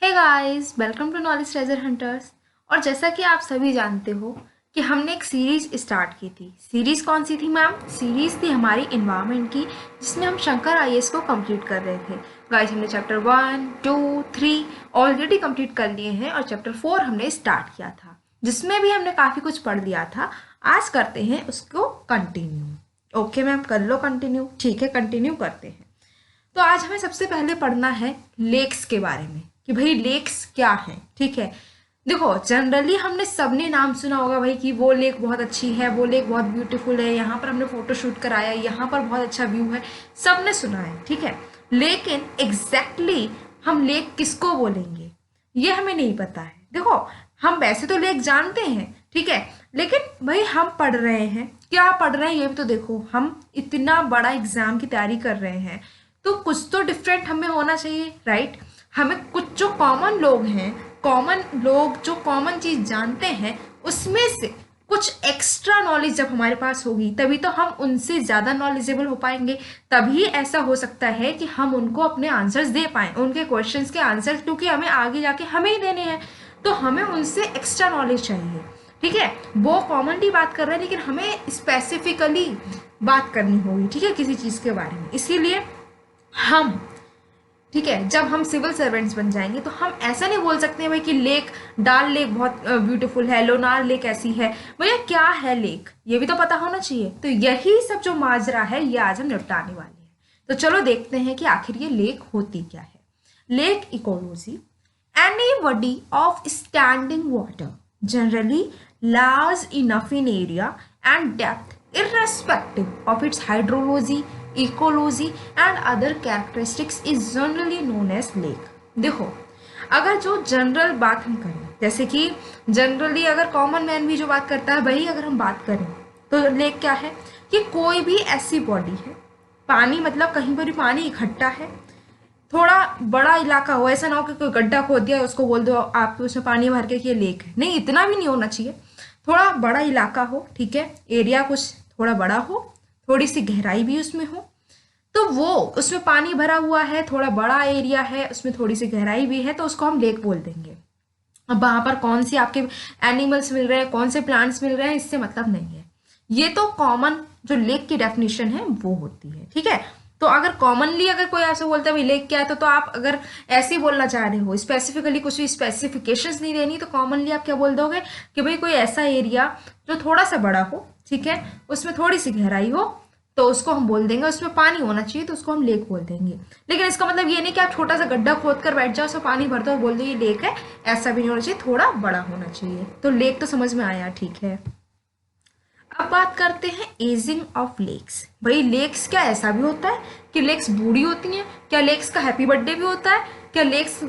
Hey guys, welcome to knowledge treasure hunters. और जैसा कि आप सभी जानते हो कि हमने एक सीरीज स्टार्ट की थी। सीरीज कौन सी थी मैम? सीरीज थी हमारी इन्वायरमेंट की, जिसमें हम शंकर आईएएस को कंप्लीट कर रहे थे। गाइस, हमने चैप्टर 1, 2, 3 ऑलरेडी कंप्लीट कर लिए हैं और चैप्टर 4 हमने स्टार्ट किया था, जिसमें भी हमने काफ़ी कुछ पढ़ लिया था। आज करते हैं उसको कंटिन्यू। ओके मैम, कर लो कंटिन्यू। ठीक है, कंटिन्यू करते हैं। तो आज हमें सबसे पहले पढ़ना है लेक्स के बारे में कि भाई लेक्स क्या है। ठीक है, देखो जनरली हमने सबने नाम सुना होगा भाई कि वो लेक बहुत अच्छी है, वो लेक बहुत ब्यूटीफुल है, यहाँ पर हमने फोटो शूट कराया, यहाँ पर बहुत अच्छा व्यू है, सबने सुना है। ठीक है, लेकिन एग्जैक्टली हम लेक किसको बोलेंगे ये हमें नहीं पता है। देखो, हम वैसे तो लेक जानते हैं, ठीक है, लेकिन भाई हम पढ़ रहे हैं, क्या पढ़ रहे हैं ये भी तो देखो। हम इतना बड़ा एग्जाम की तैयारी कर रहे हैं तो कुछ तो डिफरेंट हमें होना चाहिए, राइट। हमें कुछ जो कॉमन लोग हैं, कॉमन लोग जो कॉमन चीज जानते हैं, उसमें से कुछ एक्स्ट्रा नॉलेज जब हमारे पास होगी तभी तो हम उनसे ज़्यादा नॉलेजेबल हो पाएंगे। तभी ऐसा हो सकता है कि हम उनको अपने आंसर्स दे पाएँ, उनके क्वेश्चंस के आंसर्स, क्योंकि हमें आगे जाके हमें ही देने हैं, तो हमें उनसे एक्स्ट्रा नॉलेज चाहिए। ठीक है, वो कॉमनली बात कर रहे हैं लेकिन हमें स्पेसिफिकली बात करनी होगी, ठीक है, किसी चीज़ के बारे में। इसीलिए हम, ठीक है, जब हम सिविल सर्वेंट्स बन जाएंगे तो हम ऐसा नहीं बोल सकते हैं भाई कि लेक, डाल लेक बहुत ब्यूटीफुल है, लोनार लेक ऐसी है। भैया क्या है लेक, ये भी तो पता होना चाहिए। तो यही सब जो माजरा है ये आज हम निपटाने वाले हैं। तो चलो देखते हैं कि आखिर ये लेक होती क्या है। Lake ecology, any body of standing water, generally large enough in area and depth, irrespective of its hydrology, ecology and other characteristics, is generally known as lake। देखो, अगर जो जनरल बात हम करें, जैसे कि जनरली अगर कॉमन मैन भी जो बात करता है वही अगर हम बात करें, तो लेक क्या है कि कोई भी ऐसी बॉडी है, पानी मतलब कहीं पर भी पानी इकट्ठा है, थोड़ा बड़ा इलाका हो, ऐसा ना हो कि कोई गड्ढा खोद दिया उसको बोल दो आप उसमें पानी भर के कि ये लेक है। नहीं, इतना भी नहीं होना चाहिए। थोड़ा बड़ा इलाका हो, ठीक है, एरिया कुछ थोड़ा बड़ा हो, थोड़ी सी गहराई भी उसमें हो, तो वो उसमें पानी भरा हुआ है, थोड़ा बड़ा एरिया है, उसमें थोड़ी सी गहराई भी है, तो उसको हम लेक बोल देंगे। अब वहां पर कौन सी आपके एनिमल्स मिल रहे हैं, कौन से प्लांट्स मिल रहे हैं, इससे मतलब नहीं है। ये तो कॉमन जो लेक की डेफिनेशन है वो होती है। ठीक है, तो अगर कॉमनली अगर कोई ऐसे बोलता है भाई लेक क्या है, तो आप अगर ऐसे ही बोलना चाह रहे हो, स्पेसिफिकली कुछ भी स्पेसिफिकेशंस नहीं देनी, तो कॉमनली आप क्या बोल दोगे कि भाई कोई ऐसा एरिया जो थोड़ा सा बड़ा हो, ठीक है, उसमें थोड़ी सी गहराई हो, तो उसको हम बोल देंगे, उसमें पानी होना चाहिए तो उसको हम लेक बोल देंगे। लेकिन इसका मतलब ये नहीं कि आप छोटा सा गड्ढा खोद कर बैठ जाओ, उसमें पानी भर दो और बोल दो ये लेक है, ऐसा भी नहीं होना चाहिए, थोड़ा बड़ा होना चाहिए। तो लेक तो समझ में आया, ठीक है। अब बात करते हैं एजिंग ऑफ लेक्स। भाई लेक्स क्या ऐसा भी होता है कि लेक्स बूढ़ी होती हैं? क्या लेक्स का हैप्पी बर्थडे भी होता है? क्या लेक्स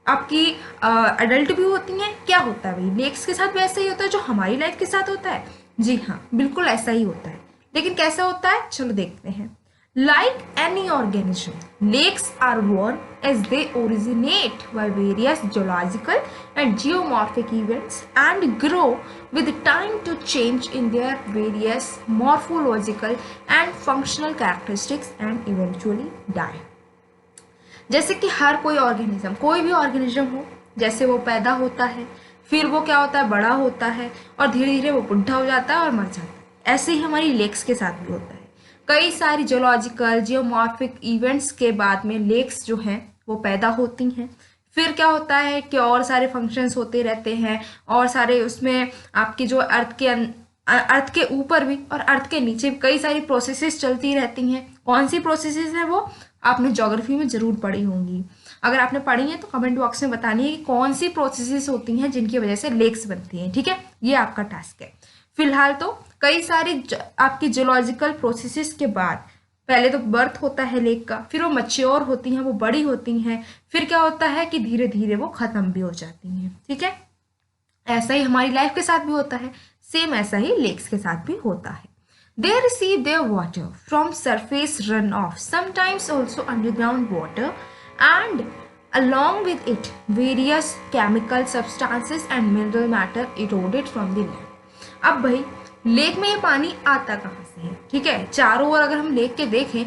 आपकी अडल्ट भी होती हैं? क्या होता है भाई, लेक्स के साथ वैसा ही होता है जो हमारी लाइफ के साथ होता है? जी हाँ, बिल्कुल ऐसा ही होता है। लेकिन कैसा होता है, चलो देखते हैं। Like any organism, lakes are born as they originate by various geological and geomorphic events and grow with time to change in their various morphological and functional characteristics and eventually die। जैसे कि हर कोई organism, कोई भी organism हो, जैसे वो पैदा होता है, फिर वो क्या होता है, बड़ा होता है, और धीरे धीरे वो बुढ़ा हो जाता है और मर जाता है। ऐसे ही हमारी लेक्स के साथ भी होता है। कई सारी जोलॉजिकल जियोमॉर्फिक इवेंट्स के बाद में लेक्स जो हैं वो पैदा होती हैं। फिर क्या होता है कि और सारे फंक्शंस होते रहते हैं, और सारे उसमें आपकी जो अर्थ के ऊपर भी और अर्थ के नीचे भी कई सारी प्रोसेसेस चलती रहती हैं। कौन सी प्रोसेसेस हैं वो आपने ज्योग्राफी में जरूर पढ़ी होंगी। अगर आपने पढ़ी है तो कमेंट बॉक्स में बतानी है कि कौन सी प्रोसेसेस होती हैं जिनकी वजह से लेक्स बनती हैं। ठीक है, ये आपका टास्क है। फिलहाल तो कई सारी आपकी जियोलॉजिकल प्रोसेसेस के बाद पहले तो बर्थ होता है लेक का, फिर वो मैच्योर होती हैं, वो बड़ी होती हैं, फिर क्या होता है कि धीरे धीरे वो खत्म भी हो जाती हैं। ठीक है, ऐसा ही हमारी लाइफ के साथ भी होता है, सेम ऐसा ही लेक्स के साथ भी होता है। They receive their water from surface runoff, sometimes also underground water, and along with it various chemical substances and mineral matter eroded from the land। अब भाई लेक में ये पानी आता कहाँ से है? ठीक है, चारों ओर अगर हम लेक के देखें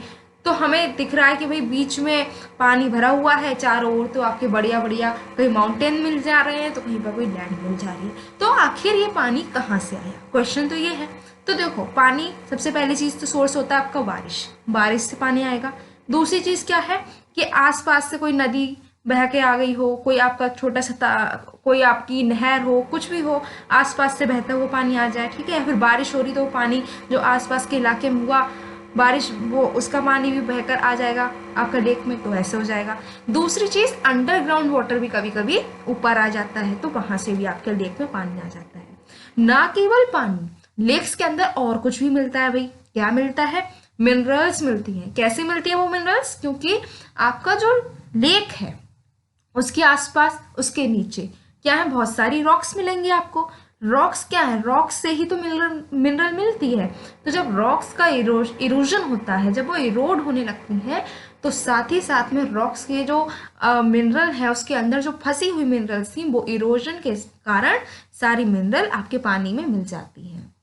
तो हमें दिख रहा है कि भाई बीच में पानी भरा हुआ है, चारों ओर तो आपके बढ़िया बढ़िया कहीं माउंटेन मिल जा रहे हैं तो कहीं पर कोई लैंड मिल जा रही है। तो आखिर ये पानी कहाँ से आया, क्वेश्चन तो ये है। तो देखो पानी सबसे पहली चीज तो सोर्स होता है आपका बारिश, बारिश से पानी आएगा। दूसरी चीज क्या है कि आसपास से कोई नदी बह के आ गई हो, कोई आपका छोटा सा कोई आपकी नहर हो, कुछ भी हो, आसपास से बहता हुआ पानी आ जाए, ठीक है। फिर बारिश हो रही तो वो पानी जो आसपास के इलाके में हुआ बारिश, वो उसका पानी भी बहकर आ जाएगा आपका लेक में, तो ऐसे हो जाएगा। दूसरी चीज अंडरग्राउंड वाटर भी कभी कभी ऊपर आ जाता है, तो वहां से भी आपके लेक में पानी आ जाता है। ना केवल पानी, लेक्स के अंदर और कुछ भी मिलता है भाई। क्या मिलता है? मिनरल्स मिलती हैं। कैसे मिलती है वो मिनरल्स? क्योंकि आपका जो लेक है उसके आसपास, उसके नीचे क्या है, बहुत सारी रॉक्स मिलेंगी आपको। रॉक्स क्या है? रॉक्स से ही तो मिनरल मिनरल मिलती है। तो जब रॉक्स का इरोजन होता है, जब वो इरोड होने लगती है, तो साथ ही साथ में रॉक्स के जो मिनरल है उसके अंदर जो फंसी हुई मिनरल्स थी, वो इरोजन के कारण सारी मिनरल आपके पानी में मिल जाती हैं।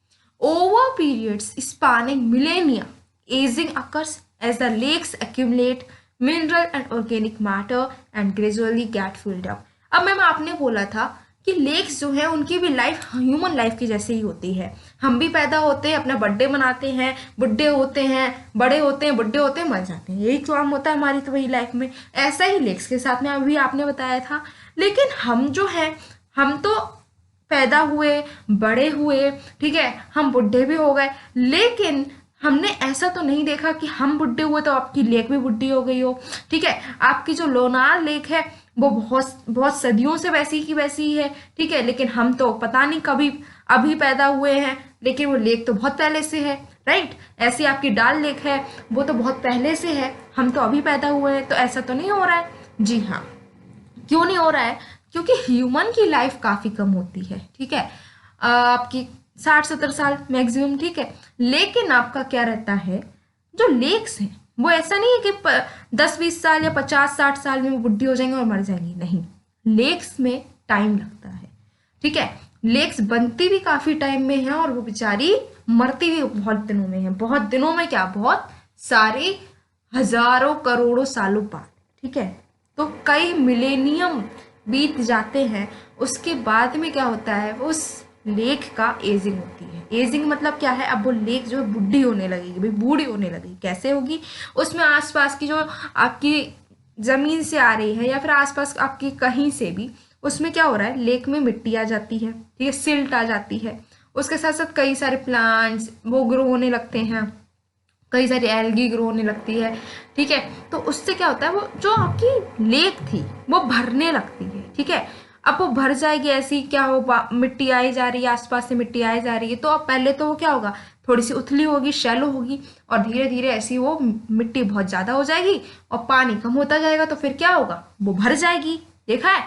Over periods spanning millennia, aging occurs as the lakes accumulate mineral and organic matter and gradually get filled up. अब मैम आपने बोला था कि लेक्स जो है उनकी भी लाइफ ह्यूमन लाइफ की जैसे ही होती है। हम भी पैदा होते हैं, अपना बर्थडे मनाते हैं, बुढ़े होते हैं, बड़े होते हैं, बुढ़े होते हैं, मर जाते हैं, यही काम होता है हमारी तो वही लाइफ में। ऐसा ही लेक्स के साथ में अभी आपने बताया था। लेकिन हम जो है, हम तो पैदा हुए, बड़े हुए, ठीक है, हम बुढ़े भी हो गए, लेकिन हमने ऐसा तो नहीं देखा कि हम बुढ़े हुए तो आपकी लेक भी बुढ़ी हो गई हो, ठीक है। आपकी जो लोनार लेक है वो बहुत बहुत सदियों से वैसी की वैसी ही है, ठीक है, लेकिन हम तो पता नहीं कभी अभी पैदा हुए हैं, लेकिन वो लेक तो बहुत पहले से है, राइट। ऐसी आपकी डाल लेक है, वो तो बहुत पहले से है, हम तो अभी पैदा हुए हैं, तो ऐसा तो नहीं हो रहा है। जी हाँ, क्यों नहीं हो रहा है? क्योंकि ह्यूमन की लाइफ काफी कम होती है, ठीक है, आपकी 60-70 साल मैक्सिमम, ठीक है। लेकिन आपका क्या रहता है, जो लेक्स हैं वो ऐसा नहीं है कि 10-20 साल या 50-60 साल में वो बुढ़ी हो जाएंगे और मर जाएंगी, नहीं। लेक्स में टाइम लगता है, ठीक है। लेक्स बनती भी काफी टाइम में है और वो बेचारी मरती भी बहुत दिनों में है। बहुत दिनों में क्या, बहुत सारे हजारों करोड़ों सालों बाद, ठीक है। तो कई मिलेनियम बीत जाते हैं, उसके बाद में क्या होता है, उस लेक का एजिंग होती है। एजिंग मतलब क्या है, अब वो लेक जो है बुढ़ी होने लगेगी, भाई बूढ़ी होने लगेगी। कैसे होगी? उसमें आसपास की जो आपकी जमीन से आ रही है या फिर आसपास आपकी कहीं से भी, उसमें क्या हो रहा है, लेक में मिट्टी आ जाती है, ठीक है, सिल्ट आ जाती है। उसके साथ साथ कई सारे प्लांट्स वो ग्रो होने लगते हैं, कई सारी एल्गी ग्रो होने लगती है, ठीक है। तो उससे क्या होता है, वो जो आपकी लेक थी वो भरने लगती है, ठीक है। अब वो भर जाएगी, ऐसी क्या हो, मिट्टी आई जा रही है, आसपास से मिट्टी आई जा रही है, तो अब पहले तो वो क्या होगा, थोड़ी सी उथली होगी, शैलो होगी, और धीरे धीरे ऐसी वो मिट्टी बहुत ज्यादा हो जाएगी और पानी कम होता जाएगा, तो फिर क्या होगा, वो भर जाएगी। देखा है?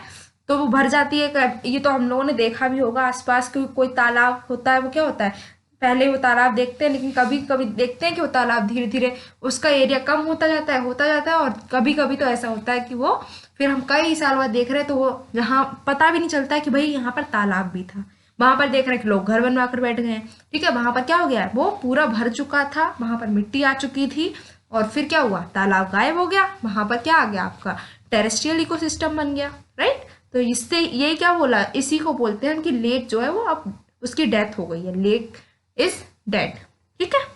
तो वो भर जाती है। ये तो हम लोगों ने देखा भी होगा, आसपास कोई तालाब होता है, वो क्या होता है, पहले वो तालाब देखते हैं, लेकिन कभी कभी देखते हैं कि वो तालाब धीरे धीरे उसका एरिया कम होता जाता है, और कभी कभी तो ऐसा होता है कि वो फिर हम कई साल बाद देख रहे हैं तो वो जहाँ पता भी नहीं चलता है कि भाई यहाँ पर तालाब भी था, वहां पर देख रहे हैं कि लोग घर बनवा कर बैठ गए हैं, ठीक है। वहां पर क्या हो गया है, वो पूरा भर चुका था, वहां पर मिट्टी आ चुकी थी, और फिर क्या हुआ, तालाब गायब हो गया, वहां पर क्या आ गया, आपका टेरेस्ट्रियल इकोसिस्टम बन गया, राइट। तो इससे ये क्या बोला, इसी को बोलते हैं कि लेक जो है वो अब उसकी डेथ हो गई है, लेक इज डेड, ठीक है।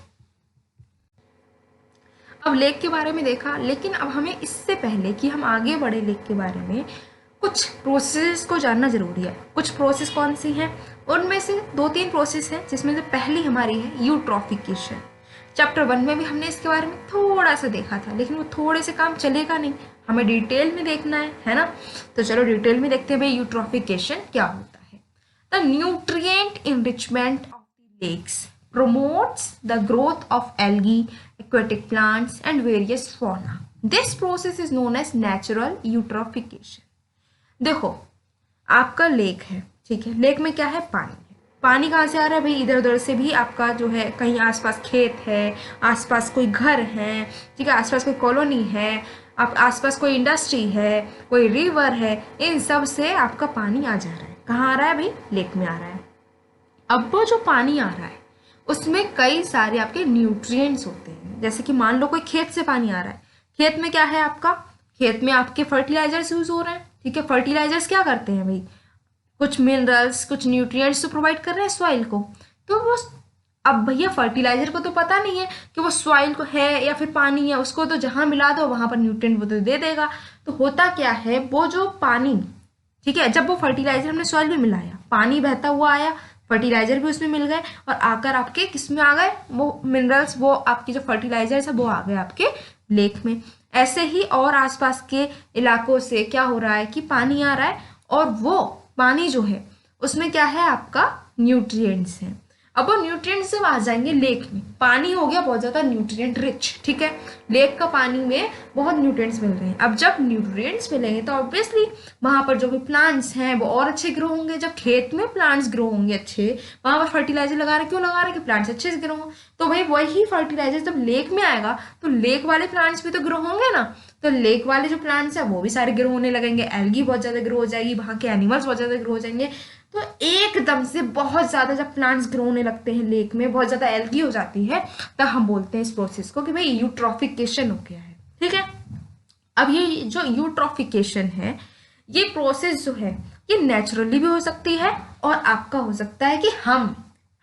अब लेक के बारे में देखा, लेकिन अब हमें इससे पहले कि हम आगे बढ़े लेक के बारे में, कुछ प्रोसेस को जानना जरूरी है। कुछ प्रोसेस कौन सी हैं? उनमें से 2-3 प्रोसेस हैं, जिसमें से पहली हमारी है यूट्रॉफिकेशन। चैप्टर 1 में भी हमने इसके बारे में थोड़ा सा देखा था, लेकिन वो थोड़े से काम चलेगा नहीं, हमें डिटेल में देखना है ना। तो चलो डिटेल में देखते हैं भाई यूट्रॉफिकेशन क्या होता है। The nutrient enrichment of the lakes promotes the growth of algae, aquatic plants and various fauna. This process is known as natural eutrophication. देखो, आपका लेक है, ठीक है, लेक में क्या है, पानी है। पानी कहाँ से आ रहा है भाई, इधर उधर से भी आपका जो है, कहीं आसपास खेत है, आसपास कोई घर है, ठीक है, आसपास कोई कॉलोनी है, आप आसपास कोई इंडस्ट्री है, कोई रिवर है, इन सब से आपका पानी आ जा रहा है। कहाँ आ रहा है भाई, लेक में आ रहा है। अब वो जो पानी आ रहा है उसमें कई सारे आपके न्यूट्रिएंट्स होते हैं। जैसे कि मान लो कोई खेत से पानी आ रहा है, खेत में क्या है आपका, खेत में आपके फर्टिलाइजर्स यूज हो रहे हैं, ठीक है। फर्टिलाइजर्स क्या करते हैं भाई, कुछ मिनरल्स कुछ न्यूट्रिएंट्स तो प्रोवाइड कर रहे हैं सॉइल को। तो वो, अब भैया फर्टिलाइजर को तो पता नहीं है कि वो सॉइल को है या फिर पानी है, उसको तो जहां मिला दो वहां पर न्यूट्रिएंट वो तो दे देगा। तो होता क्या है, वो जो पानी, ठीक है, जब वो फर्टिलाइजर हमने सॉइल में मिलाया, पानी बहता हुआ आया, फर्टिलाइजर भी उसमें मिल गए और आकर आपके किस में आ गए, वो मिनरल्स, वो आपकी जो फर्टिलाइजर्स है वो आ गए आपके लेक में। ऐसे ही और आसपास के इलाकों से क्या हो रहा है कि पानी आ रहा है और वो पानी जो है उसमें क्या है आपका न्यूट्रिएंट्स है। अब वो न्यूट्रिएंट्स जब आ जाएंगे लेक में, पानी हो गया बहुत ज़्यादा न्यूट्रिएंट रिच, ठीक है, लेक का पानी में बहुत न्यूट्रिएंट्स मिल रहे हैं। अब जब न्यूट्रिएंट्स मिलेंगे तो ऑब्वियसली वहाँ पर जो भी प्लांट्स हैं वो और अच्छे ग्रो होंगे। जब खेत में प्लांट्स ग्रो होंगे अच्छे, वहाँ पर फर्टिलाइजर लगा रहे, क्यों लगा रहे कि प्लांट्स अच्छे से ग्रो हों। तो भाई वही फर्टिलाइजर जब लेक में आएगा तो लेक वाले प्लांट्स भी तो ग्रो होंगे ना। तो लेक वाले जो प्लांट्स हैं वो भी सारे ग्रो होने लगेंगे, एल्गी बहुत ज़्यादा ग्रो हो जाएगी, वहाँ के एनिमल्स बहुत ज़्यादा ग्रो हो जाएंगे। तो एकदम से बहुत ज़्यादा जब प्लांट्स ग्रो होने लगते हैं लेक में, बहुत ज़्यादा एल्गी हो जाती है, तब हम बोलते हैं इस प्रोसेस को कि भाई यूट्रॉफिकेशन हो गया है, ठीक है। अब ये जो यूट्रॉफिकेशन है, ये प्रोसेस जो है ये नेचुरली भी हो सकती है और आपका हो सकता है कि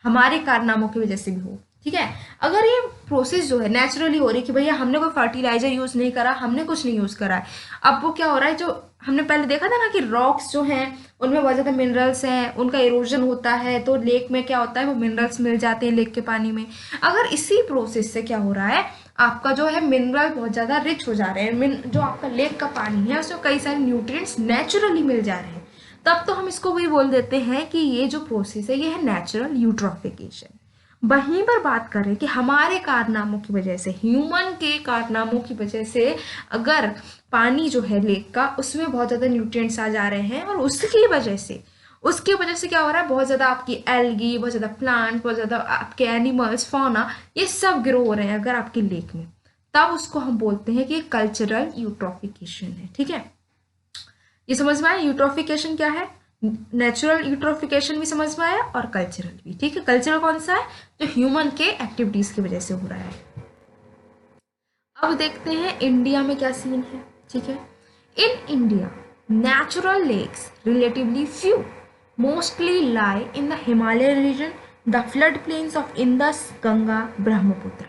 हमारे कारनामों की वजह से भी हो, ठीक है। अगर ये प्रोसेस जो है नेचुरली हो रही है कि भैया हमने कोई फर्टिलाइजर यूज नहीं करा, हमने कुछ नहीं यूज करा है, अब वो क्या हो रहा है, जो हमने पहले देखा था ना कि रॉक्स जो हैं उनमें बहुत ज़्यादा मिनरल्स हैं, उनका इरोजन होता है तो लेक में क्या होता है, वो मिनरल्स मिल जाते हैं लेक के पानी में। अगर इसी प्रोसेस से क्या हो रहा है, आपका जो है मिनरल बहुत ज़्यादा रिच हो जा रहे हैं, जो आपका लेक का पानी है उसमें कई सारे न्यूट्रिएंट्स नेचुरली मिल जा रहे हैं, तब तो हम इसको वही बोल देते हैं कि ये जो प्रोसेस है ये है नेचुरल यूट्रॉफिकेशन। वहीं पर बात करें कि हमारे कारनामों की वजह से, ह्यूमन के कारनामों की वजह से अगर पानी जो है लेक का उसमें बहुत ज़्यादा न्यूट्रिएंट्स आ जा रहे हैं और उसकी वजह से क्या हो रहा है, बहुत ज़्यादा आपकी एल्गी, बहुत ज़्यादा प्लांट, बहुत ज़्यादा आपके एनिमल्स, फौना, ये सब ग्रो हो रहे हैं अगर आपके लेक में, तब उसको हम बोलते हैं कि कल्चरल यूट्रॉफिकेशन है, ठीक है। ये समझ में आया यूट्रॉफिकेशन क्या है, नेचुरल यूट्रोफिकेशन भी समझ में आया और कल्चरल भी, ठीक है। कल्चरल कौन सा है, जो ह्यूमन के एक्टिविटीज की वजह से हो रहा है। अब देखते हैं इंडिया में क्या सीन है, ठीक है। In India natural lakes relatively few mostly lie in the Himalaya region, the flood plains of Indus, Ganga, Brahmaputra.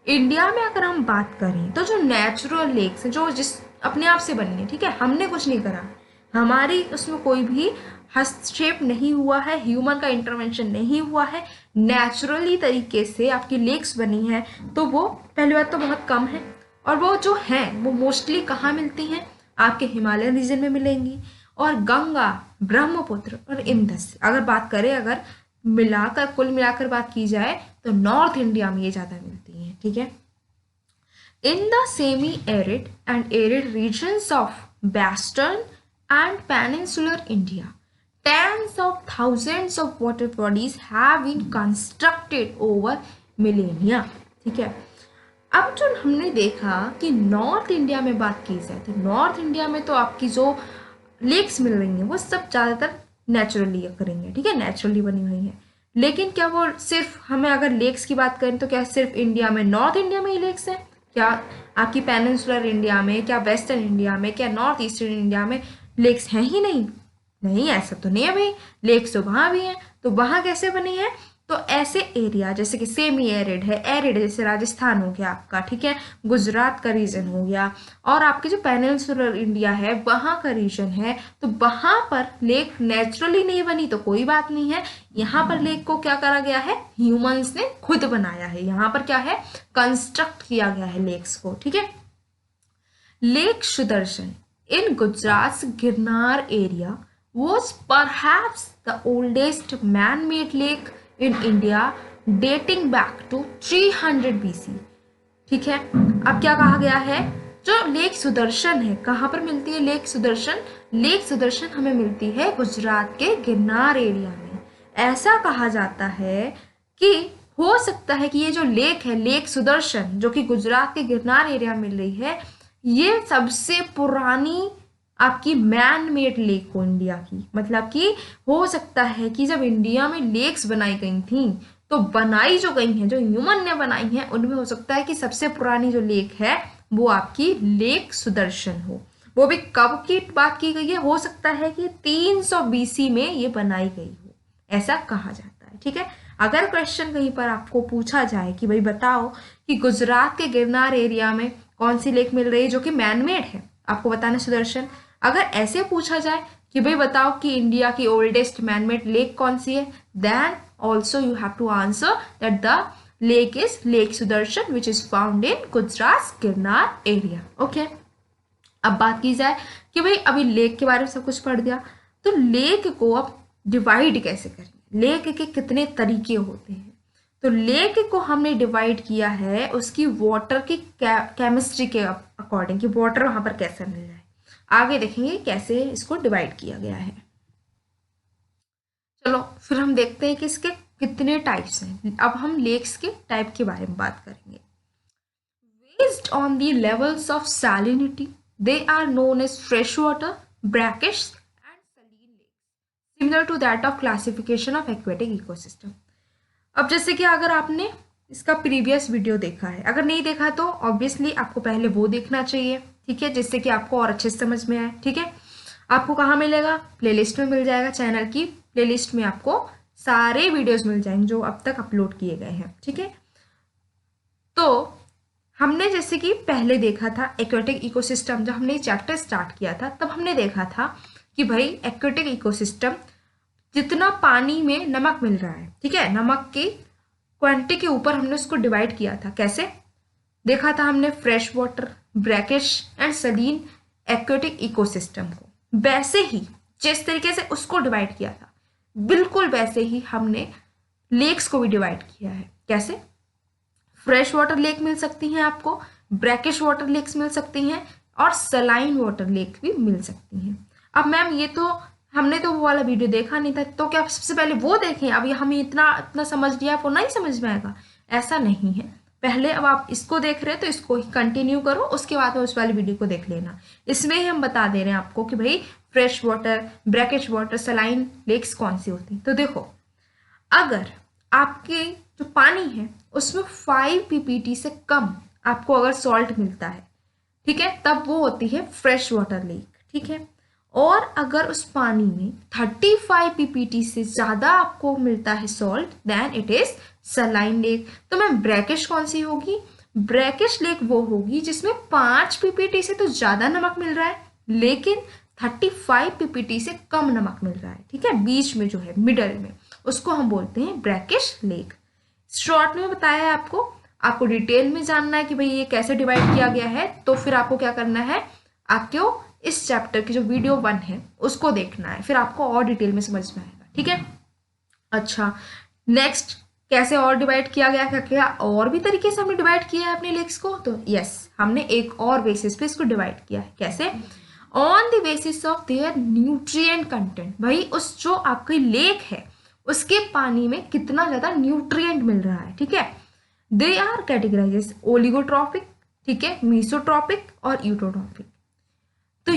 India में अगर हम बात करें तो जो नेचुरल लेक्स हैं, जो जिस अपने आप से बनी है, ठीक है, हमने कुछ नहीं करा, हमारी उसमें कोई भी हस्तक्षेप नहीं हुआ है, ह्यूमन का इंटरवेंशन नहीं हुआ है, नेचुरली तरीके से आपकी लेक्स बनी है, तो वो पहली बात तो बहुत कम है और वो जो हैं वो मोस्टली कहाँ मिलती हैं, आपके हिमालयन रीजन में मिलेंगी। और गंगा, ब्रह्मपुत्र और इंदस अगर बात करें, अगर मिलाकर कुल मिलाकर बात की जाए तो नॉर्थ इंडिया में ये ज़्यादा मिलती हैं, ठीक है। In the semi arid and arid regions of western and peninsular India, tens of thousands of water bodies have been constructed over millennia, ठीक है। अब जो हमने देखा कि नॉर्थ इंडिया में बात की जाए तो नॉर्थ इंडिया में तो आपकी जो लेक्स मिल रही हैं वो सब ज़्यादातर नेचुरली करेंगे, ठीक है, नेचुरली बनी हुई है। लेकिन क्या वो सिर्फ, हमें अगर लेक्स की बात करें तो क्या सिर्फ इंडिया में, नॉर्थ इंडिया में ही लेक्स हैं क्या, आपकी पेनिनसुलर इंडिया में, क्या वेस्टर्न इंडिया में, क्या नॉर्थ ईस्टर्न इंडिया में लेक्स हैं ही नहीं, ऐसा तो नहीं है भाई, लेक्स तो वहाँ भी हैं, तो वहाँ कैसे बनी है, तो ऐसे एरिया जैसे कि सेमी एरिड है, एरिड जैसे राजस्थान हो गया आपका, ठीक है, गुजरात का रीजन हो गया, और आपके जो पेनिनसुलर इंडिया है वहाँ का रीजन है, तो वहाँ पर लेक नेचुरली नहीं बनी तो कोई बात नहीं है, यहाँ पर लेक को क्या करा गया है, ह्यूमंस ने खुद बनाया है, यहाँ पर क्या है, कंस्ट्रक्ट किया गया है लेक्स को, ठीक है। Lake Sudarshan in Gujarat's Girnar area was perhaps the oldest man-made lake in India dating back to 300 BC, ठीक है। अब क्या कहा गया है, जो लेक सुदर्शन है कहाँ पर मिलती है लेक सुदर्शन, लेक सुदर्शन हमें मिलती है गुजरात के गिरनार एरिया में। ऐसा कहा जाता है कि हो सकता है कि ये जो लेक है, लेक सुदर्शन, जो कि गुजरात के गिरनार एरिया में मिल रही है, ये सबसे पुरानी आपकी मैन मेड लेक हो इंडिया की। मतलब कि हो सकता है कि जब इंडिया में लेक्स बनाई गई थी तो बनाई जो गई हैं, जो ह्यूमन ने बनाई हैं, उनमें हो सकता है कि सबसे पुरानी जो लेक है वो आपकी लेक सुदर्शन हो। वो भी कब की बात की गई है, हो सकता है कि 300 BC में ये बनाई गई हो, ऐसा कहा जाता है। ठीक है, अगर क्वेश्चन कहीं पर आपको पूछा जाए कि भाई बताओ कि गुजरात के गिरनार एरिया में कौन सी लेक मिल रही है जो कि मैनमेड है, आपको बताना सुदर्शन। अगर ऐसे पूछा जाए कि भाई बताओ कि इंडिया की ओल्डेस्ट मैनमेड लेक कौन सी है, then also you have to answer that the lake is lake Sudarshan which is found in Gujarat Girnar area. Okay, अब बात की जाए कि भाई अभी लेक के बारे में सब कुछ पढ़ गया, तो लेक को अब डिवाइड कैसे करेंगे, लेक के कितने तरीके होते हैं। तो लेक को हमने डिवाइड किया है उसकी वाटर की केमिस्ट्री के अकॉर्डिंग, कि वाटर वहां पर कैसे मिल रहा है। आगे देखेंगे कैसे इसको डिवाइड किया गया है। चलो फिर हम देखते हैं कि इसके कितने टाइप्स हैं। अब हम लेक्स के टाइप के बारे में बात करेंगे। Based on the levels of salinity they are known as freshwater, brackish and saline lakes, similar to that of classification of aquatic ecosystem। अब जैसे कि अगर आपने इसका प्रीवियस वीडियो देखा है, अगर नहीं देखा तो ऑब्वियसली आपको पहले वो देखना चाहिए, ठीक है, जिससे कि आपको और अच्छे से समझ में आए। ठीक है, आपको कहाँ मिलेगा, प्लेलिस्ट में मिल जाएगा, चैनल की प्लेलिस्ट में आपको सारे वीडियोस मिल जाएंगे जो अब तक अपलोड किए गए हैं। ठीक है, तो हमने जैसे कि पहले देखा था एक्वेटिक इकोसिस्टम, जब हमने चैप्टर स्टार्ट किया था तब हमने देखा था कि भाई एक्वेटिक इकोसिस्टम जितना पानी में नमक मिल रहा है, ठीक है, नमक की क्वांटिटी के ऊपर हमने उसको डिवाइड किया था। कैसे देखा था हमने, fresh water, brackish and Saleen aquatic ecosystem को, वैसे ही जिस तरीके से उसको डिवाइड किया था बिल्कुल वैसे ही हमने लेक्स को भी डिवाइड किया है। कैसे, फ्रेश वाटर लेक मिल सकती हैं आपको, ब्रैकिश वाटर लेक्स मिल सकती हैं और सलाइन वाटर लेक भी मिल सकती हैं। अब मैम ये तो हमने तो वो वाला वीडियो देखा नहीं था, तो क्या सबसे पहले वो देखें, अब हमें इतना समझ लिया वो नहीं समझ में आएगा, ऐसा नहीं है। पहले अब आप इसको देख रहे हैं तो इसको ही कंटिन्यू करो, उसके बाद में उस वाली वीडियो को देख लेना। इसमें ही हम बता दे रहे हैं आपको कि भाई fresh water, brackish water, saline lakes कौन सी होती है। तो देखो, अगर आपके जो पानी है उसमें 5 ppt से कम आपको अगर सॉल्ट मिलता है, ठीक है, तब वो होती है फ्रेश वाटर लेक। ठीक है, और अगर उस पानी में 35 ppt से ज्यादा आपको मिलता है salt, then it is saline lake. तो मैम ब्रैकिश कौन सी होगी, ब्रैकिश लेक वो होगी जिसमें 5 ppt से तो ज्यादा नमक मिल रहा है लेकिन 35 ppt से कम नमक मिल रहा है। ठीक है, बीच में जो है मिडल में, उसको हम बोलते हैं ब्रैकिश लेक। शॉर्ट में बताया है आपको डिटेल में जानना है कि भाई ये कैसे डिवाइड किया गया है, तो फिर आपको क्या करना है, आपको इस चैप्टर की जो वीडियो 1 है उसको देखना है, फिर आपको और डिटेल में समझ में आएगा। ठीक है, अच्छा नेक्स्ट कैसे और डिवाइड किया गया है, क्या और भी तरीके से हमने डिवाइड किया है अपने लेक्स को, तो यस, हमने एक और बेसिस पे इसको डिवाइड किया है। कैसे, on the basis of their nutrient content. भाई उस जो आपकी लेक है उसके पानी में कितना ज्यादा न्यूट्रिएंट मिल रहा है। ठीक है, दे आर कैटेगराइज ओलिगोट्रॉपिक, ठीक है, मीसोट्रॉपिक और यूटोट्रॉपिक। तो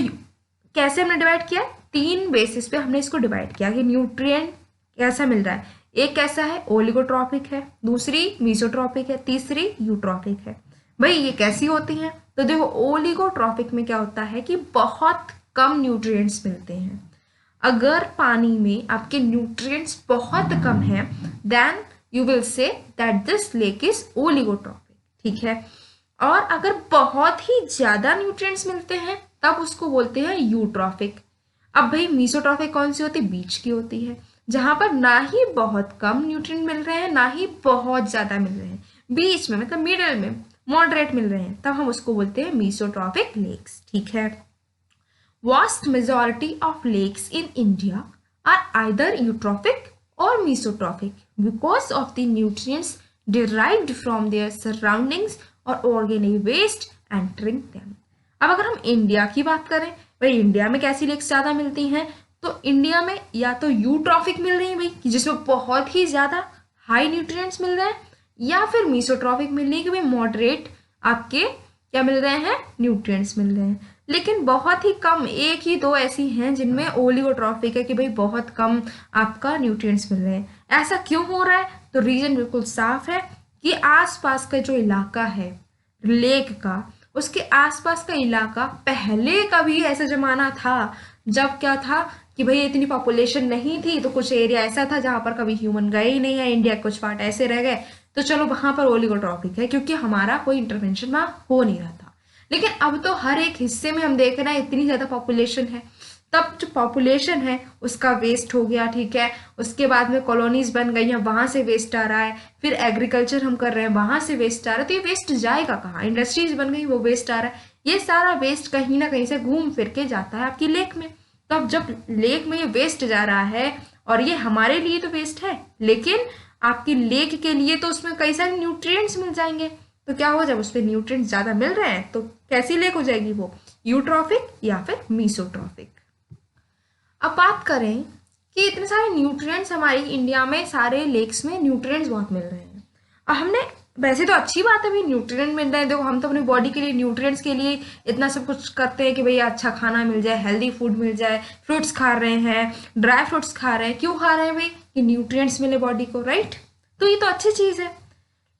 कैसे हमने डिवाइड किया, 3 बेसिस पे हमने इसको डिवाइड किया कि न्यूट्रिएंट कैसा मिल रहा है। एक कैसा है, ओलिगोट्रॉपिक है, दूसरी मीसोट्रॉपिक है, तीसरी यूट्रॉपिक है। भाई ये कैसी होती हैं, तो देखो ओलिगोट्रॉपिक में क्या होता है कि बहुत कम न्यूट्रिएंट्स मिलते हैं। अगर पानी में आपके न्यूट्रिएंट्स बहुत कम हैं, then you will say that this lake is oligotrophic. ठीक है, और अगर बहुत ही ज्यादा न्यूट्रिएंट्स मिलते हैं तब उसको बोलते हैं यूट्रॉपिक। अब भाई मीसोट्रॉपिक कौन सी होती है, बीच की होती है, जहां पर ना ही बहुत कम न्यूट्रिएंट मिल रहे हैं ना ही बहुत ज्यादा मिल रहे हैं, बीच में मतलब मिडल में मॉडरेट मिल रहे हैं, तब हम उसको बोलते हैं मीसोट्रॉपिक लेक्स। ठीक है, vast majority of lakes in India are either eutrophic or mesotrophic because of the nutrients derived from their surroundings or organic waste entering them। अब अगर हम इंडिया की बात करें, भाई इंडिया में कैसी लेक्स ज्यादा मिलती हैं, तो इंडिया में या तो यूट्रॉफिक मिल रही है भाई जिसमें बहुत ही ज्यादा हाई न्यूट्रिएंट्स मिल रहे हैं, या फिर मीसोट्रॉफिक मिल रही है कि भाई मॉडरेट आपके क्या मिल रहे हैं, न्यूट्रिएंट्स मिल रहे हैं। लेकिन बहुत ही कम 1 ही 2 ऐसी हैं जिनमें ओलिगोट्रॉफिक है कि भाई बहुत कम आपका न्यूट्रिएंट्स मिल रहे हैं। ऐसा क्यों हो रहा है? तो रीजन बिल्कुल साफ है कि आसपास का जो इलाका है लेक का, उसके आसपास का इलाका, पहले का भी ऐसा जमाना था जब क्या था कि भाई इतनी पॉपुलेशन नहीं थी, तो कुछ एरिया ऐसा था जहां पर कभी ह्यूमन गए ही नहीं है, इंडिया के कुछ पार्ट ऐसे रह गए, तो चलो वहां पर ओलिगोट्रॉपिक है क्योंकि हमारा कोई इंटरवेंशन वहां हो नहीं रहा था। लेकिन अब तो हर एक हिस्से में हम देख रहे हैं इतनी ज्यादा पॉपुलेशन है, तब जो पॉपुलेशन है उसका वेस्ट हो गया, ठीक है। उसके बाद में कॉलोनीज बन गई हैं, वहां से वेस्ट आ रहा है, फिर एग्रीकल्चर हम कर रहे हैं, वहां से वेस्ट आ रहा है, तो ये वेस्ट जाएगा कहाँ? इंडस्ट्रीज बन गई, वो वेस्ट आ रहा है, ये सारा वेस्ट कहीं ना कहीं से घूम फिर के जाता है आपकी लेक में। तो अब जब लेक में ये वेस्ट जा रहा है, और ये हमारे लिए तो वेस्ट है, लेकिन आपकी लेक के लिए तो उसमें कई सारे न्यूट्रिएंट्स मिल जाएंगे। तो क्या हो, जब उस पर न्यूट्रिएंट्स ज्यादा मिल रहे हैं तो कैसी लेक हो जाएगी वो? यूट्रॉफिक या फिर मीसोट्रॉफिक। अब बात करें कि इतने सारे न्यूट्रिएंट्स हमारी इंडिया में, सारे लेक्स में न्यूट्रिएंट्स बहुत मिल रहे हैं। अब हमने, वैसे तो अच्छी बात है भाई न्यूट्रिएंट मिल रहे हैं, देखो हम तो अपनी बॉडी के लिए न्यूट्रिएंट्स के लिए इतना सब कुछ करते हैं कि भैया अच्छा खाना मिल जाए, हेल्दी फूड मिल जाए, फ्रूट्स खा रहे हैं, ड्राई फ्रूट्स खा रहे हैं, क्यों खा रहे हैं भाई? कि न्यूट्रिएंट्स मिले बॉडी को, राइट? तो ये तो अच्छी चीज़ है।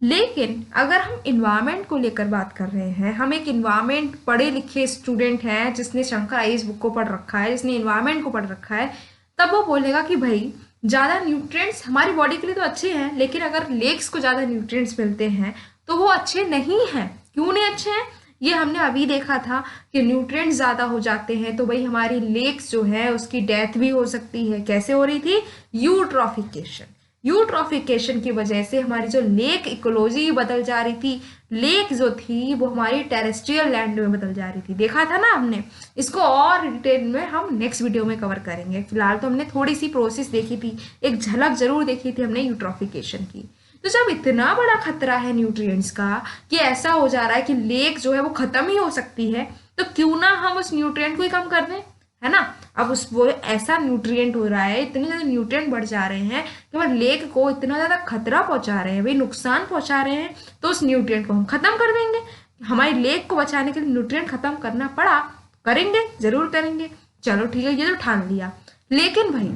लेकिन अगर हम इन्वायरमेंट को लेकर बात कर रहे हैं, हम एक इन्वायरमेंट पढ़े लिखे स्टूडेंट हैं जिसने शंकर आईएएस बुक को पढ़ रखा है, जिसने इन्वायरमेंट को पढ़ रखा है, तब वो बोलेगा कि भाई ज़्यादा न्यूट्रिएंट्स हमारी बॉडी के लिए तो अच्छे हैं, लेकिन अगर लेक्स को ज़्यादा न्यूट्रिएंट्स मिलते हैं तो वो अच्छे नहीं हैं। क्यों नहीं अच्छे हैं? ये हमने अभी देखा था कि न्यूट्रिएंट्स ज़्यादा हो जाते हैं तो भाई हमारी लेक्स जो है उसकी डेथ भी हो सकती है। कैसे हो रही थी? यूट्रॉफिकेशन। यूट्रॉफिकेशन की वजह से हमारी जो लेक इकोलॉजी बदल जा रही थी, लेक जो थी वो हमारी टेरेस्ट्रियल लैंड में बदल जा रही थी। देखा था ना हमने इसको, और डिटेल में हम नेक्स्ट वीडियो में कवर करेंगे। फिलहाल तो हमने थोड़ी सी प्रोसेस देखी थी, एक झलक जरूर देखी थी हमने यूट्रॉफिकेशन की। तो जब इतना बड़ा खतरा है न्यूट्रिएंट्स का कि ऐसा हो जा रहा है कि लेक जो है वो खत्म ही हो सकती है, तो क्यों ना हम उस न्यूट्रिएंट को ही कम कर दें, है ना? अब उस वो ऐसा न्यूट्रिएंट हो रहा है, इतने ज्यादा न्यूट्रिएंट बढ़ जा रहे हैं कि वो लेक को इतना ज्यादा खतरा पहुंचा रहे हैं, भाई नुकसान पहुंचा रहे हैं, तो उस न्यूट्रिएंट को हम खत्म कर देंगे। हमारी लेक को बचाने के लिए न्यूट्रिएंट खत्म करना पड़ा, करेंगे, जरूर करेंगे। चलो ठीक है, ये तो ठान लिया। लेकिन भाई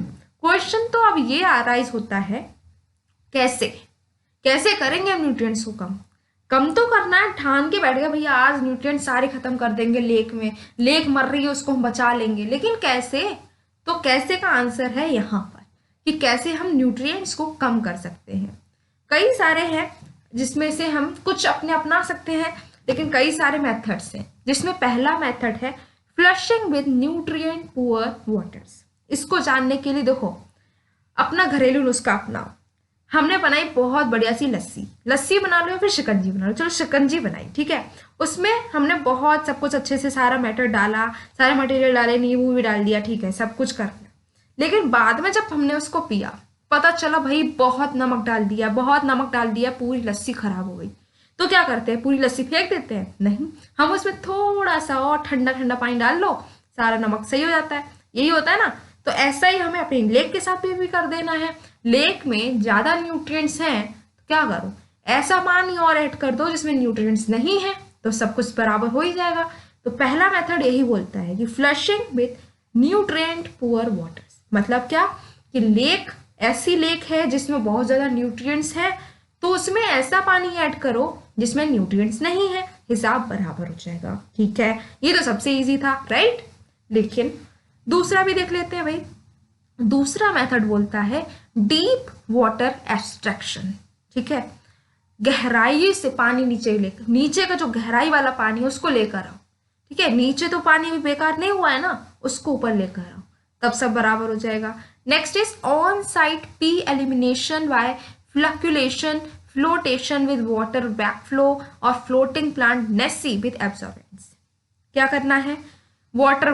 क्वेश्चन तो अब ये अराइज होता है, कैसे कैसे करेंगे हम न्यूट्रिएंट्स को कम? कम तो करना है, ठान के बैठ गए भैया आज न्यूट्रिएंट सारे खत्म कर देंगे लेक में, लेक मर रही है उसको हम बचा लेंगे, लेकिन कैसे? तो कैसे का आंसर है यहाँ पर कि कैसे हम न्यूट्रिएंट्स को कम कर सकते हैं। कई सारे हैं जिसमें से हम कुछ अपने अपना सकते हैं, लेकिन कई सारे मेथड्स हैं, जिसमें पहला मेथड है flushing with nutrient poor waters. इसको जानने के लिए देखो, अपना घरेलू नुस्खा अपनाओ। हमने बनाई बहुत बढ़िया सी लस्सी, लस्सी बना लो या फिर शिकंजी बना लो, चलो शिकंजी बनाई, ठीक है। उसमें हमने बहुत सब कुछ अच्छे से सारा मैटर डाला, सारे मटेरियल डाले, नींबू भी डाल दिया, ठीक है, सब कुछ कर लिया। लेकिन बाद में जब हमने उसको पिया, पता चला भाई बहुत नमक डाल दिया, बहुत नमक डाल दिया, पूरी लस्सी खराब हो गई। तो क्या करते हैं? पूरी लस्सी फेंक देते हैं? नहीं, हम उसमें थोड़ा सा और ठंडा ठंडा पानी डाल लो, सारा नमक सही हो जाता है। यही होता है ना। तो ऐसा ही हमें अपनी लेक के साथ भी कर देना है। लेक में ज्यादा न्यूट्रिएंट्स हैं तो क्या करो, ऐसा पानी और ऐड कर दो जिसमें न्यूट्रिएंट्स नहीं है, तो सब कुछ बराबर हो ही जाएगा। तो पहला मेथड यही बोलता है कि flushing with nutrient poor waters. मतलब क्या कि लेक, ऐसी लेक है जिसमें बहुत ज्यादा न्यूट्रिएंट्स है, तो उसमें ऐसा पानी ऐड करो जिसमें न्यूट्रिएंट्स नहीं है, हिसाब बराबर हो जाएगा। ठीक है, ये तो सबसे इजी था, राइट। लेकिन दूसरा भी देख लेते हैं भाई। दूसरा मेथड बोलता है डीप वाटर एक्सट्रैक्शन। ठीक है, गहराई से पानी नीचे लेकर, नीचे का जो गहराई वाला पानी है उसको लेकर आओ। ठीक है, नीचे तो पानी भी बेकार नहीं हुआ है ना, उसको ऊपर लेकर आओ, तब सब बराबर हो जाएगा। Next is on site P elimination by fluctuation flotation with water backflow और floating plant Nesi with absorbance. क्या करना है? वाटर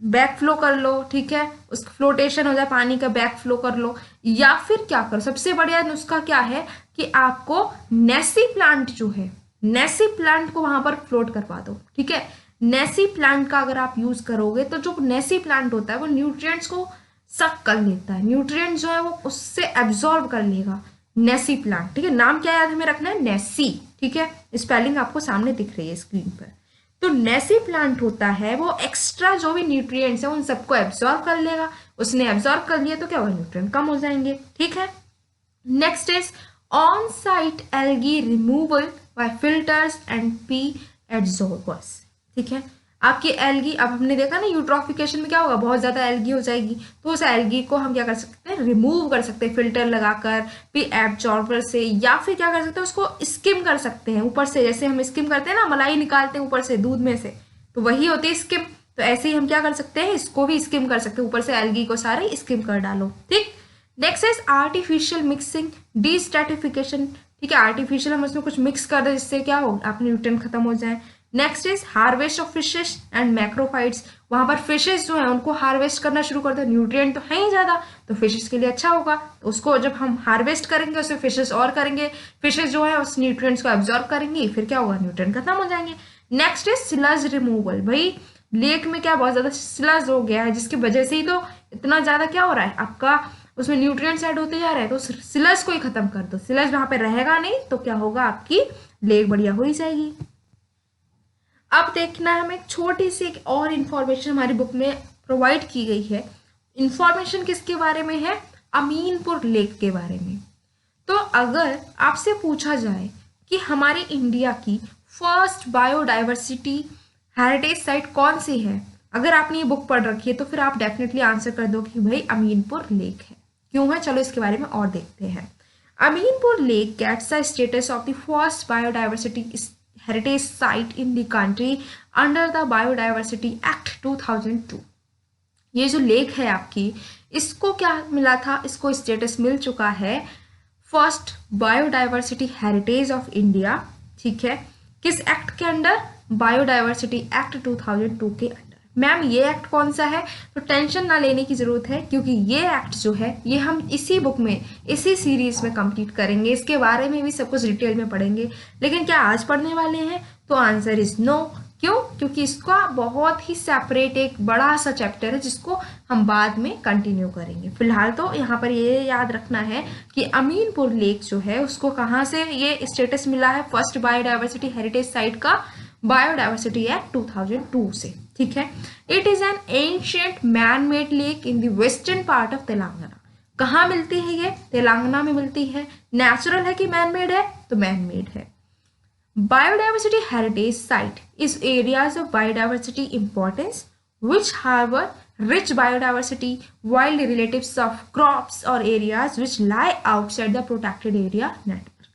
बैक फ्लो कर लो, ठीक है, उस फ्लोटेशन हो जाए, पानी का बैक फ्लो कर लो, या फिर क्या करो, सबसे बढ़िया नुस्खा क्या है कि आपको नेसी प्लांट जो है, नेसी प्लांट को वहां पर फ्लोट करवा दो। ठीक है, नेसी प्लांट का अगर आप यूज करोगे तो जो नेसी प्लांट होता है वो न्यूट्रिएंट्स को सक कर लेता है, न्यूट्रिएंट जो है वो उससे एब्जॉर्ब कर लेगा। नेसी प्लांट, ठीक है, नाम क्या याद हमें रखना है? नेसी। ठीक है, स्पेलिंग आपको सामने दिख रही है स्क्रीन पर। तो नेसी प्लांट होता है वो एक्स्ट्रा जो भी न्यूट्रिएंट्स है उन सबको एब्जॉर्ब कर लेगा। उसने एब्जॉर्ब कर लिया तो क्या होगा, न्यूट्रिएंट कम हो जाएंगे। ठीक है, next is on site algae removal by filters and P adsorbers. ठीक है, आपकी एल्गी, अब हमने देखा ना यूट्रोफिकेशन में क्या होगा, बहुत ज़्यादा एल्गी हो जाएगी, तो उस एल्गी को हम क्या कर सकते हैं, रिमूव कर सकते हैं फिल्टर लगाकर, पी एब्जॉर्बर से, या फिर क्या कर सकते हैं, उसको स्किम कर सकते हैं ऊपर से, जैसे हम स्किम करते हैं ना, मलाई निकालते हैं ऊपर से दूध में से, तो वही होती है स्किम। तो ऐसे ही हम क्या कर सकते हैं, इसको भी स्किम कर सकते हैं, ऊपर से एल्गी को सारे स्किम कर डालो। ठीक, नेक्स्ट इज आर्टिफिशियल मिक्सिंग डिस्ट्रैटिफिकेशन। ठीक है, आर्टिफिशियल हम उसमें कुछ मिक्स कर दें जिससे क्या हो, आपने न्यूट्रिएंट खत्म हो जाए। Next is harvest of fishes and macrophytes. वहां पर फिशेस जो है उनको हार्वेस्ट करना शुरू कर दो, न्यूट्रिएंट तो है ही ज्यादा, तो फिशेस के लिए अच्छा होगा, तो उसको जब हम हार्वेस्ट करेंगे उससे फिशेस और करेंगे, फिशेस जो है उस न्यूट्रिएंट्स को एब्जॉर्ब करेंगी, फिर क्या होगा, न्यूट्रिएंट खत्म हो जाएंगे। Next is sludge removal. भाई लेक में क्या बहुत ज्यादा स्लज हो गया है, जिसकी वजह से ही तो इतना ज्यादा क्या हो रहा है, आपका उसमें न्यूट्रिएंट्स ऐड होते जा रहे हैं, तो स्लज को ही खत्म कर दो, स्लज वहां पे रहेगा नहीं, तो क्या होगा, आपकी लेक बढ़िया हो ही जाएगी। अब देखना है हमें छोटी सी एक और इंफॉर्मेशन हमारी बुक में प्रोवाइड की गई है। इंफॉर्मेशन किसके बारे में है, अमीनपुर लेक के बारे में। तो अगर आपसे पूछा जाए कि हमारे इंडिया की फर्स्ट बायोडाइवर्सिटी हेरिटेज साइट कौन सी है, अगर आपने ये बुक पढ़ रखी है तो फिर आप डेफिनेटली आंसर कर दो कि भाई अमीनपुर लेक है। क्यों है, चलो इसके बारे में और देखते हैं। Aminpur lake gets the status of the first biodiversity heritage site in the country under the biodiversity act 2002। ये जो लेक है आपकी, इसको क्या मिला था, इसको स्टेटस मिल चुका है first biodiversity heritage of India. ठीक है, किस एक्ट के अंडर, बायोडाइवर्सिटी एक्ट 2002 के अंडर। मैम ये एक्ट कौन सा है, तो टेंशन ना लेने की जरूरत है, क्योंकि ये एक्ट जो है ये हम इसी बुक में, इसी सीरीज में कंप्लीट करेंगे, इसके बारे में भी सब कुछ डिटेल में पढ़ेंगे। लेकिन क्या आज पढ़ने वाले हैं, तो आंसर इज नो। क्यों, क्योंकि इसका बहुत ही सेपरेट एक बड़ा सा चैप्टर है जिसको हम बाद में कंटिन्यू करेंगे। फिलहाल तो यहाँ पर ये याद रखना है कि अमीनपुर लेक जो है उसको कहाँ से ये स्टेटस मिला है फर्स्ट बायोडाइवर्सिटी हेरिटेज साइट का, बायोडाइवर्सिटी एक्ट 2002 से। ठीक है, it is an ancient man made lake in the western part of Telangana. कहाँ मिलती है ये, तेलंगाना में मिलती है। नेचुरल है कि मैन मेड है, तो मैन मेड है। Biodiversity heritage site is areas of biodiversity importance which harbor rich biodiversity, wild relatives of crops or areas which lie outside the protected area network।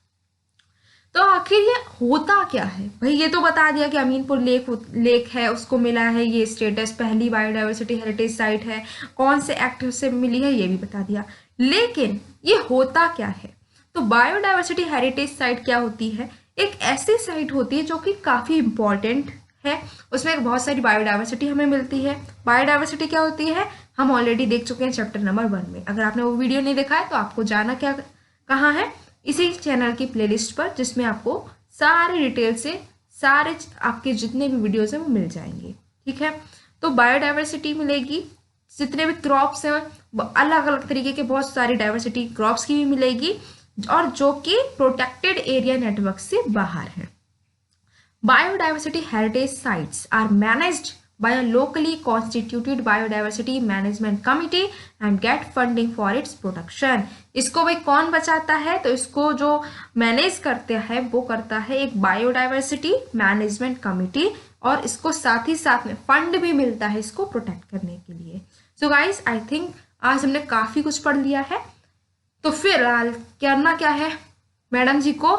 तो आखिर ये होता क्या है भाई, ये तो बता दिया कि अमीनपुर लेक है, उसको मिला है ये स्टेटस, पहली बायोडाइवर्सिटी हेरिटेज साइट है, कौन से एक्ट से मिली है ये भी बता दिया। लेकिन ये होता क्या है, तो बायोडाइवर्सिटी हेरिटेज साइट क्या होती है, एक ऐसी साइट होती है जो कि काफ़ी इंपॉर्टेंट है, उसमें बहुत सारी बायोडाइवर्सिटी हमें मिलती है। बायोडाइवर्सिटी क्या होती है, हम ऑलरेडी देख चुके हैं चैप्टर नंबर 1 में। अगर आपने वो वीडियो नहीं देखा है तो आपको जाना क्या कहाँ है, इसी चैनल की प्लेलिस्ट पर, जिसमें आपको सारे डिटेल से सारे आपके जितने भी वीडियोज हैं वो मिल जाएंगे। ठीक है, तो बायोडाइवर्सिटी मिलेगी, जितने भी क्रॉप्स हैं अलग अलग तरीके के बहुत सारी डाइवर्सिटी क्रॉप्स की भी मिलेगी, और जो कि प्रोटेक्टेड एरिया नेटवर्क से बाहर है। Biodiversity heritage sites are managed by a locally constituted biodiversity management committee and get funding for its protection. इसको भाई कौन बचाता है, तो इसको जो मैनेज करते हैं वो करता है एक बायोडाइवर्सिटी मैनेजमेंट कमिटी, और इसको साथ ही साथ में फंड भी मिलता है इसको प्रोटेक्ट करने के लिए। सो गाइस, आई थिंक आज हमने काफ़ी कुछ पढ़ लिया है, तो फिर करना क्या है, मैडम जी को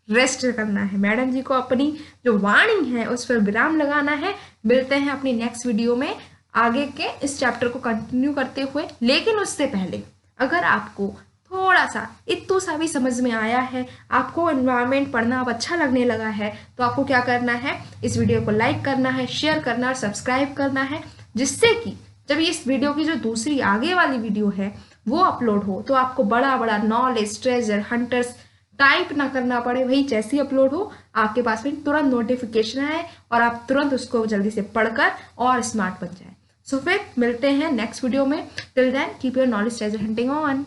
रेस्ट करना है, मैडम जी को अपनी जो वाणी है उस पर विराम लगाना है। मिलते हैं अपनी नेक्स्ट वीडियो में आगे के इस चैप्टर को कंटिन्यू करते हुए। लेकिन उससे पहले अगर आपको थोड़ा सा इतना सा भी समझ में आया है, आपको एनवायरनमेंट पढ़ना अब अच्छा लगने लगा है, तो आपको क्या करना है, इस वीडियो को लाइक करना है, शेयर करना और सब्सक्राइब करना है, जिससे कि जब इस वीडियो की जो दूसरी आगे वाली वीडियो है वो अपलोड हो तो आपको बड़ा बड़ा नॉलेज ट्रेजर हंटर्स टाइप ना करना पड़े, वही जैसे ही अपलोड हो आपके पास में तुरंत नोटिफिकेशन आए और आप तुरंत उसको जल्दी से पढ़कर और स्मार्ट बन जाए। सो फिर मिलते हैं नेक्स्ट वीडियो में। Till then keep your knowledge treasure hunting on.